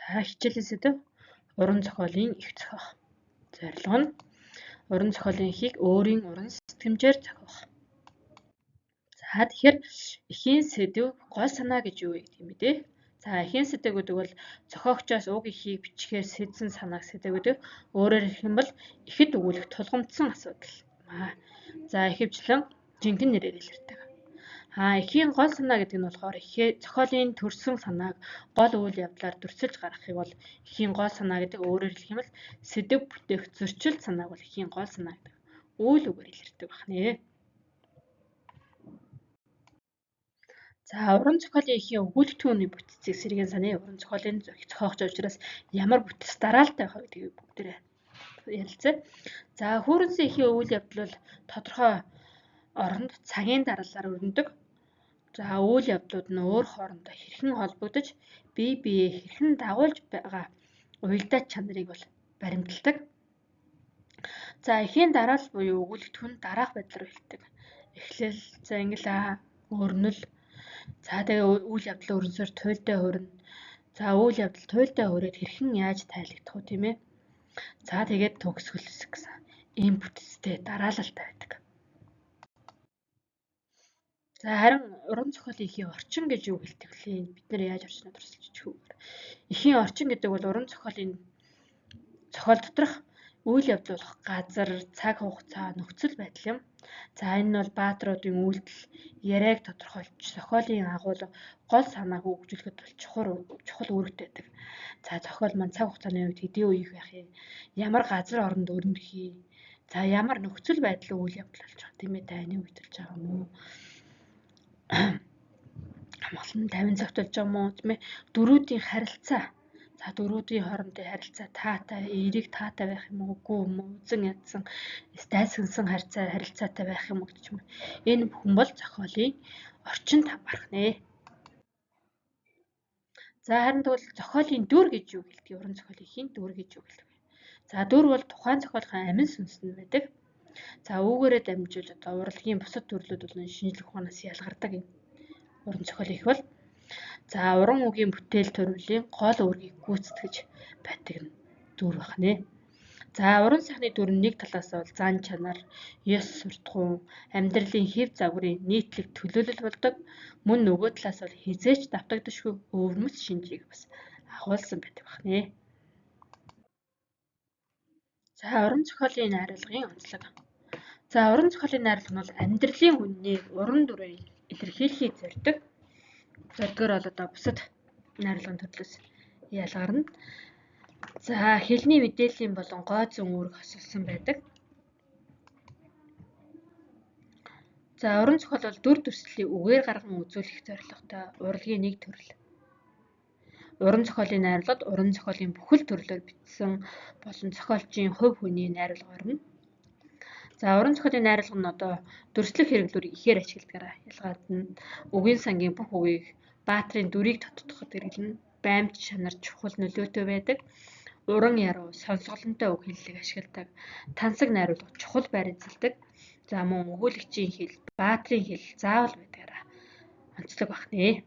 За хичээлийн сэдэв уран зохиолын их зохиох. Зорилго нь уран зохиолын ихийг өөрийн уран сэтгэмжээр зохиох. За тэгэхээр эхийн сэдэв гол санаа гэж юу гэдэг юм бэ те? За эхийн сэдэв гэдэг бол зохиогчоос уг ихийг бичгээр сэдсэн санааг сэдэв гэдэг. Өөрөөр хэлэх юм бол ихэд өгүүлэх тулгамдсан асуудал. За ихэвчлэн жинхэнэ нэрээр илэрдэг. Эхийн гол санаа гэдэг нь болохоор зохиолын төрсөн санааг гол үйл явдлаар дүрсэлж гаргахыг бол эхийн гол санаа гэдэг. Өөрөөр хэлэх юм бол сэдэв бүтээх зөрчил санааг бол эхийн гол санаа гэдэг. Үйл үгээр илэрдэг байна. За уран зохиолын эхийн өгүүлэх түүний бүтцийг сэргээн санаа. Уран зохиолын зохиогч учраас ямар бүтц дараалтай байх гэдгийг бүгдээрээ ярилцъя. За хүүрэнсэн эхийн үйл явдал бол тодорхой оронд цагийн дараалалаар өрнөдөг. За үйл явдлууд нь өөр хоорондоо хэрхэн холбогдож бие биеэ хэрхэн дагуулж байгаа уялдаа чанарыг бол баримталдаг. За эхийн дараалал буюу өгүүлэх түн дараах байдлаар эхэлдэг. Эхлэл, зангил, өрнөл. За тэгээ үйл явдлын өрнсөөр туйлдаа хөрнө. За үйл явдал туйлдаа хөрөөд хэрхэн яаж тайлагдах вэ тийм ээ? За тэгээд төгсгөлс гэсэн ийм бүтцтэй дараалалтай байдаг. За харин уран зохиолын эхийн орчин гэж юу гэлдэг вэ? Бид нэр яаж орчноо туршилж өгөх вэ? Эхийн орчин гэдэг бол уран зохиолын зохиол доторх үйл явдал болох газар, цаг хугацаа, нөхцөл байдал юм. За энэ нь бол баатруудын үйлдэл, яриаг тодорхойлж зохиолын агуулга гол санааг хөгжүүлэхэд бол чухал үүрэгтэй байдаг. За зохиол маань цаг хугацааны үед хэдийн үеих байх юм? Ямар газар оронд өрнөх юм? За ямар нөхцөл байдлын үйл явдал болж байгаа тийм ээ? Дайны үед болж байгаа юм уу? Амгалан 50 цагт болж байгаа юм уу тийм ээ? Дөрүүдийн харилцаа. За дөрүүдийн хоорондын харилцаа таатай, эерэг таатай байх юм уу? Үгүй юм уу? Үзэн ядсан, дайсагнсан харилцаатай байх юм уу гэж юм. Энэ бүхэн бол зохиолын орчинд хамаарх нэ. За харин тэгвэл зохиолын дүр гэж юу гэлдэг? Уран зохиолын эхийн дүр гэж юу гэлдэг? За дүр бол тухайн зохиолын амин сүнсэнд байдаг. За үүгээрээ дамжуулж урлагийн бусад төрлүүд бол шинжлэх ухаанаас ялгардаг юм. Уран зохиол их бол за уран үгийн бүтээл төрлийн гол үүргийг гүйцэтгэж байдаг нь дүр байна. За уран сайхны дүр нь нэг талаас бол зан чанар, ёс суртахуун, амьдралын хэв загварын нийтлэг төлөөлөл болдог. Мөн нөгөө талаас бол хизээч давтагдашгүй өвөрмөц шинжийг бас агуулсан байдаг байна. За уран зохиолын найруулгын онцлог. За уран зохиолын найруулга нь бол амьдралын үннийг уран дүрээр илэрхийлэхийг зорддог. Зордгоор бол одоо бусад найруулгын төрлөөс ялгарна. За хэлний мэдээллийн болон гой зүүн үүрэг хосолсон байдаг. За уран зохиол бол дүр төрслийг үгээр гарган үзүүлэх зорилготой урлагийн нэг төрөл. Уран зохиолын найруулгад уран зохиолын бүхэл төрлөөр бичсэн болон зохиолчийн хувь хүний найруулга орно. За уран зохиолын найруулга нь одоо дүрслэх хэрэглүүрийг ихээр ашигладагаараа ялгаадна. Үгийн сангийн бүх үгийг баатрын дүрийг тодтогоход хэрэглэнэ. Баймт чанар чухал нөлөөтэй байдаг. Уран яруу сонсголонтой үг хэллэг ашигладаг. Тансаг найруулга чухал байр эзэлдэг. За мөн өгүүлэгчийн хэл, баатрын хэл заавал байдгаараа онцлог багнэ.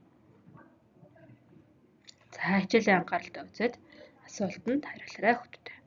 За хичээлийн анхааралтай үзээд асуултанд хариулаарай хүүхдүүд.